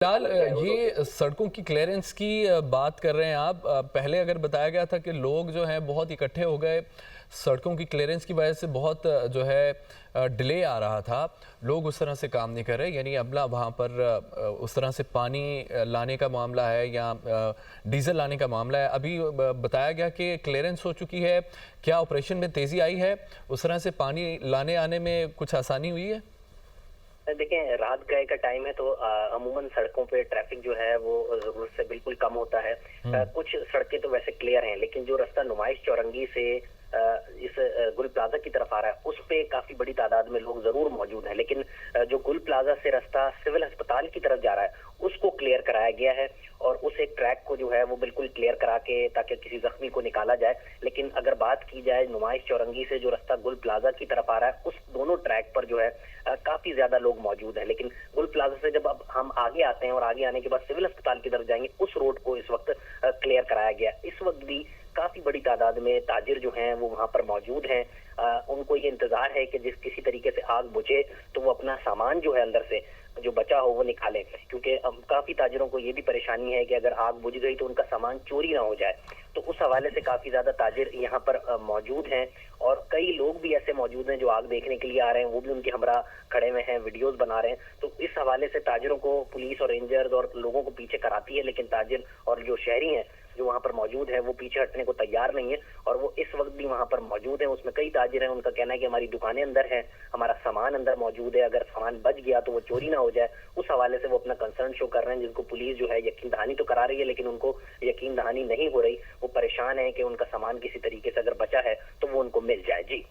फिलहाल ये सड़कों की क्लियरेंस की बात कर रहे हैं आप। पहले अगर बताया गया था कि लोग जो हैं बहुत इकट्ठे हो गए, सड़कों की क्लियरेंस की वजह से बहुत जो है डिले आ रहा था, लोग उस तरह से काम नहीं कर रहे। यानी अब ना वहाँ पर उस तरह से पानी लाने का मामला है या डीजल लाने का मामला है। अभी बताया गया कि क्लियरेंस हो चुकी है, क्या ऑपरेशन में तेज़ी आई है? उस तरह से पानी लाने आने में कुछ आसानी हुई है? देखें, रात गए का टाइम है तो अमूमन सड़कों पे ट्रैफिक जो है वो जरूरत से बिल्कुल कम होता है। कुछ सड़कें तो वैसे क्लियर हैं, लेकिन जो रास्ता नुमाइश चौरंगी से इस गुल प्लाजा की तरफ आ रहा है उस पे काफी बड़ी तादाद में लोग जरूर मौजूद हैं। लेकिन जो गुल प्लाजा से रास्ता सिविल अस्पताल की तरफ जा रहा है उसको क्लियर कराया गया है और उस एक ट्रैक को जो है वो बिल्कुल क्लियर करा के ताकि किसी जख्मी को निकाला जाए। लेकिन अगर बात की जाए नुमाइश चौरंगी से जो रास्ता गुल प्लाजा की तरफ आ रहा है उस दोनों ट्रैक पर जो है काफी ज्यादा लोग मौजूद हैं। लेकिन गुल प्लाजा से जब अब हम आगे आते हैं और आगे आने के बाद सिविल अस्पताल की तरफ जाएंगे उस रोड को इस वक्त क्लियर कराया गया। इस वक्त भी काफी बड़ी तादाद में ताजिर जो हैं वो वहां पर मौजूद हैं। उनको ये इंतजार है कि जिस किसी तरीके से आग बुझे तो वो अपना सामान जो है अंदर से जो बचा हो वो निकालें, क्योंकि काफी ताजिरों को ये भी परेशानी है कि अगर आग बुझ गई तो उनका सामान चोरी ना हो जाए। तो उस हवाले से काफी ज्यादा ताजिर यहाँ पर मौजूद हैं और कई लोग भी ऐसे मौजूद हैं जो आग देखने के लिए आ रहे हैं, वो भी उनके हमरा खड़े हुए हैं, वीडियोस बना रहे हैं। तो इस हवाले से ताजिरों को पुलिस और रेंजर्स और लोगों को पीछे कराती है, लेकिन ताजिर और जो शहरी हैं जो वहां पर मौजूद है वो पीछे हटने को तैयार नहीं है और वो इस वक्त भी वहां पर मौजूद है। उसमें कई ताजिर हैं, उनका कहना है कि हमारी दुकानें अंदर हैं, हमारा सामान अंदर मौजूद है, अगर सामान बच गया तो वो चोरी ना हो जाए। उस हवाले से वो अपना कंसर्न शो कर रहे हैं, जिनको पुलिस जो है यकीन दहानी तो करा रही है लेकिन उनको यकीन दहानी नहीं हो रही। वो परेशान है कि उनका सामान किसी तरीके से अगर बचा है तो वो उनको मिल जाए। जी।